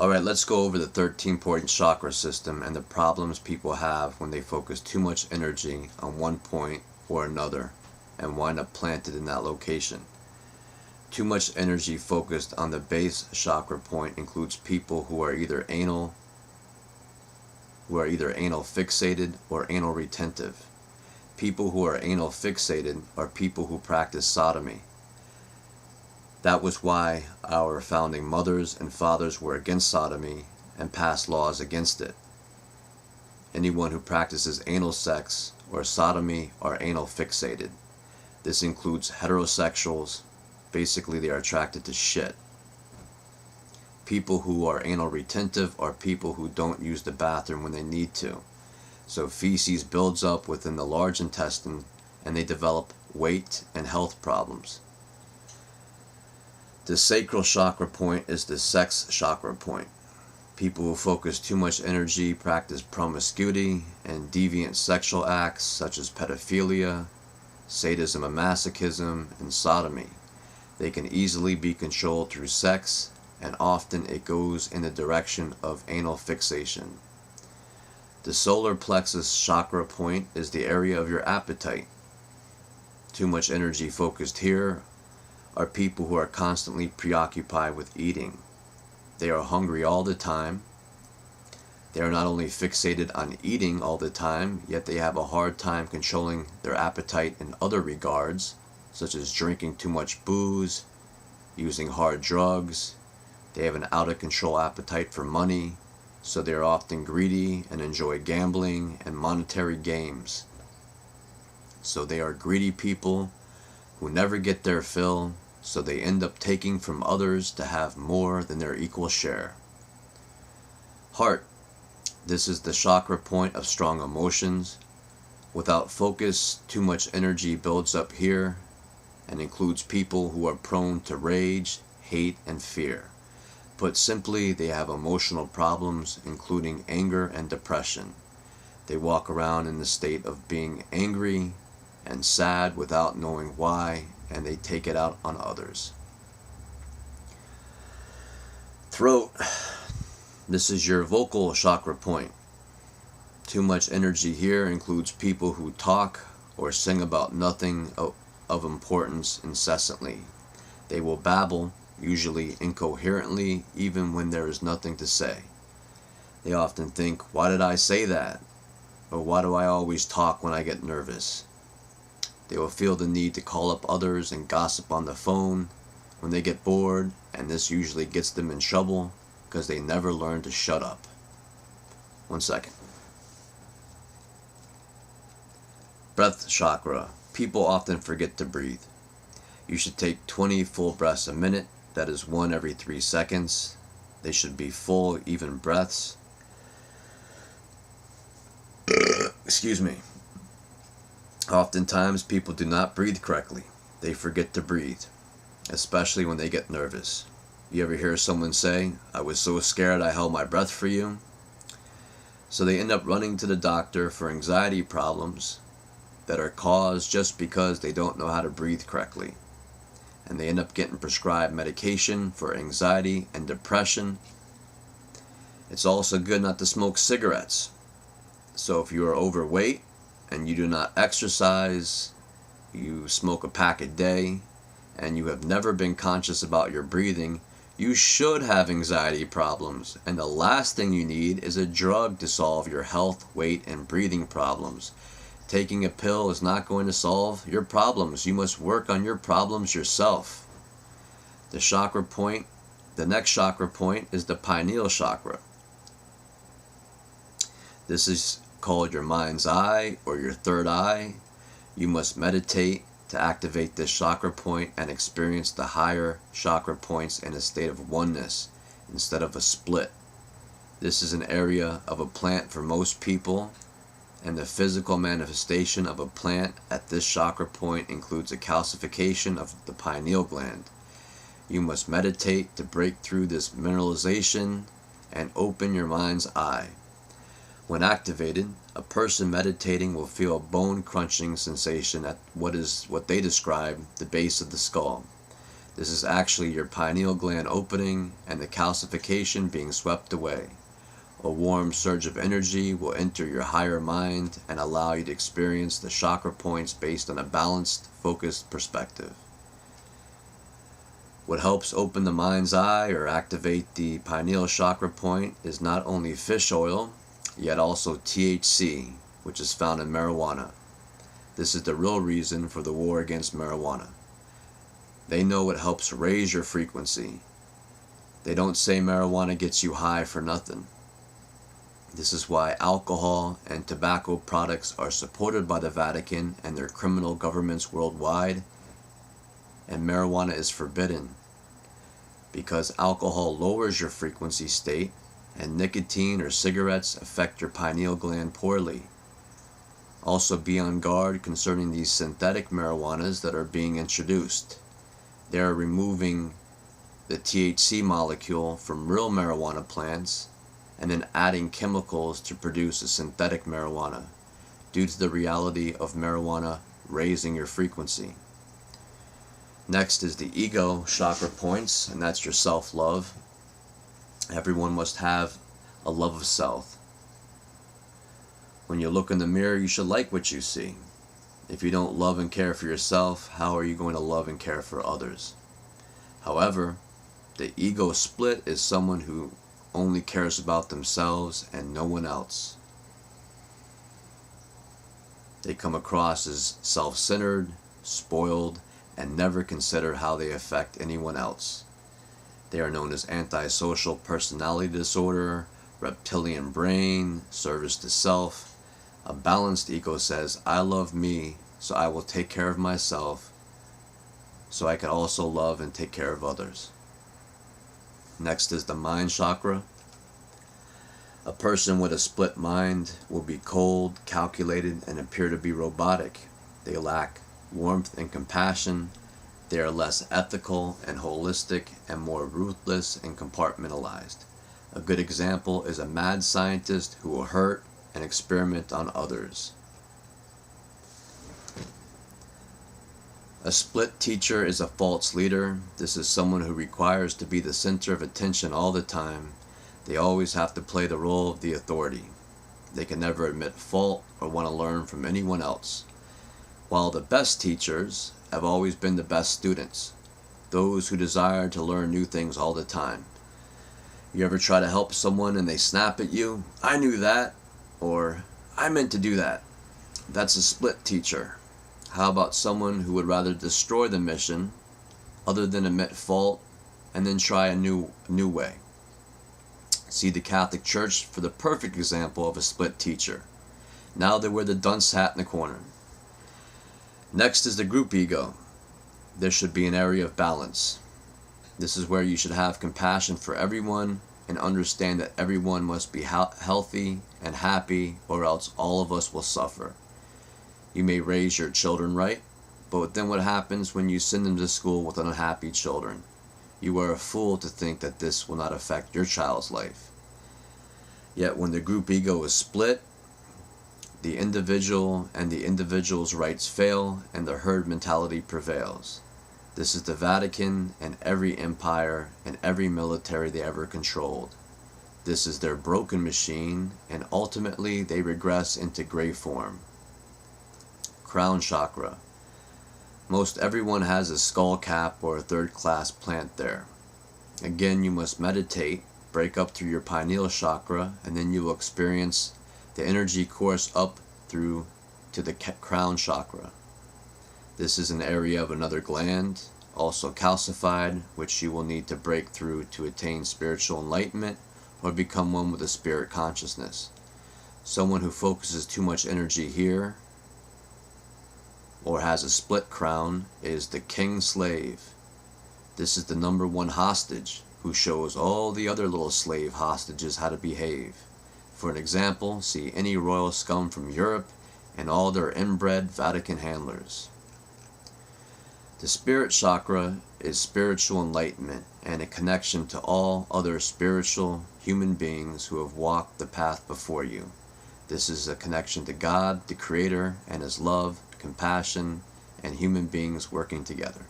Alright, let's go over the 13-point chakra system and the problems people have when they focus too much energy on one point or another and wind up planted in that location. Too much energy focused on the base chakra point includes people who are either anal fixated or anal retentive. People who are anal fixated are people who practice sodomy. That was why our founding mothers and fathers were against sodomy and passed laws against it. Anyone who practices anal sex or sodomy are anal fixated. This includes heterosexuals. Basically, they are attracted to shit. People who are anal retentive are people who don't use the bathroom when they need to. So feces builds up within the large intestine and they develop weight and health problems. The sacral chakra point is the sex chakra point. People who focus too much energy practice promiscuity and deviant sexual acts such as pedophilia, sadism and masochism, and sodomy. They can easily be controlled through sex, and often it goes in the direction of anal fixation. The solar plexus chakra point is the area of your appetite. Too much energy focused here are people who are constantly preoccupied with eating. They are hungry all the time. They are not only fixated on eating all the time, yet they have a hard time controlling their appetite in other regards, such as drinking too much booze, using hard drugs. They have an out-of-control appetite for money, so they are often greedy and enjoy gambling and monetary games. So they are greedy people who never get their fill, so they end up taking from others to have more than their equal share. Heart. This is the chakra point of strong emotions. Without focus, too much energy builds up here and includes people who are prone to rage, hate, and fear. Put simply, they have emotional problems, including anger and depression. They walk around in the state of being angry and sad without knowing why, and they take it out on others. Throat. This is your vocal chakra point. Too much energy here includes people who talk or sing about nothing of importance incessantly. They will babble, usually incoherently, even when there is nothing to say. They often think, why did I say that? Or why do I always talk when I get nervous? They will feel the need to call up others and gossip on the phone when they get bored, and this usually gets them in trouble because they never learn to shut up. 1 second. Breath chakra. People often forget to breathe. You should take 20 full breaths a minute. That is 1 every 3 seconds. They should be full, even breaths. Excuse me. Oftentimes, people do not breathe correctly. They forget to breathe, especially when they get nervous. You ever hear someone say, I was so scared I held my breath for you? So they end up running to the doctor for anxiety problems that are caused just because they don't know how to breathe correctly. And they end up getting prescribed medication for anxiety and depression. It's also good not to smoke cigarettes. So if you are overweight and you do not exercise, you smoke a pack a day, and you have never been conscious about your breathing, you should have anxiety problems, and the last thing you need is a drug to solve your health, weight, and breathing problems. Taking a pill is not going to solve your problems. You must work on your problems yourself. The next chakra point is the pineal chakra. This is called your mind's eye or your third eye. You must meditate to activate this chakra point and experience the higher chakra points in a state of oneness instead of a split. This is an area of a plant for most people, and the physical manifestation of a plant at this chakra point includes a calcification of the pineal gland. You must meditate to break through this mineralization and open your mind's eye. When activated, a person meditating will feel a bone crunching sensation at what they describe the base of the skull. This is actually your pineal gland opening and the calcification being swept away. A warm surge of energy will enter your higher mind and allow you to experience the chakra points based on a balanced, focused perspective. What helps open the mind's eye or activate the pineal chakra point is not only fish oil, yet also THC, which is found in marijuana. This is the real reason for the war against marijuana. They know it helps raise your frequency. They don't say marijuana gets you high for nothing. This is why alcohol and tobacco products are supported by the Vatican and their criminal governments worldwide, and marijuana is forbidden, because alcohol lowers your frequency state, and nicotine or cigarettes affect your pineal gland poorly. Also be on guard concerning these synthetic marijuanas that are being introduced. They are removing the THC molecule from real marijuana plants and then adding chemicals to produce a synthetic marijuana, due to the reality of marijuana raising your frequency. Next is the ego chakra points, and that's your self-love. Everyone must have a love of self. When you look in the mirror, you should like what you see. If you don't love and care for yourself, how are you going to love and care for others? However, the ego split is someone who only cares about themselves and no one else. They come across as self-centered, spoiled, and never consider how they affect anyone else. They are known as antisocial personality disorder, reptilian brain, service to self. A balanced ego says, I love me, so I will take care of myself, so I can also love and take care of others. Next is the mind chakra. A person with a split mind will be cold, calculated, and appear to be robotic. They lack warmth and compassion. They are less ethical and holistic and more ruthless and compartmentalized. A good example is a mad scientist who will hurt and experiment on others. A split teacher is a false leader. This is someone who requires to be the center of attention all the time. They always have to play the role of the authority. They can never admit fault or want to learn from anyone else. While the best teachers have always been the best students, those who desire to learn new things all the time. You ever try to help someone and they snap at you? I knew that. Or, I meant to do that. That's a split teacher. How about someone who would rather destroy the mission other than admit fault and then try a new way? See the Catholic Church for the perfect example of a split teacher. Now they wear the dunce hat in the corner. Next is the group ego. There should be an area of balance. This is where you should have compassion for everyone and understand that everyone must be healthy and happy, or else all of us will suffer. You may raise your children right, but then what happens when you send them to school with unhappy children? You are a fool to think that this will not affect your child's life. Yet when the group ego is split, the individual and the individual's rights fail and the herd mentality prevails. This is the Vatican and every empire and every military they ever controlled. This is their broken machine, and ultimately they regress into gray form. Crown chakra. Most everyone has a skull cap or a third-class plant there. Again, you must meditate, break up through your pineal chakra, and then you will experience the energy course up through to the crown chakra. This is an area of another gland, also calcified, which you will need to break through to attain spiritual enlightenment or become one with the spirit consciousness. Someone who focuses too much energy here or has a split crown is the king slave. This is the number one hostage who shows all the other little slave hostages how to behave. For an example, see any royal scum from Europe and all their inbred Vatican handlers. The spirit chakra is spiritual enlightenment and a connection to all other spiritual human beings who have walked the path before you. This is a connection to God, the Creator, and His love, compassion, and human beings working together.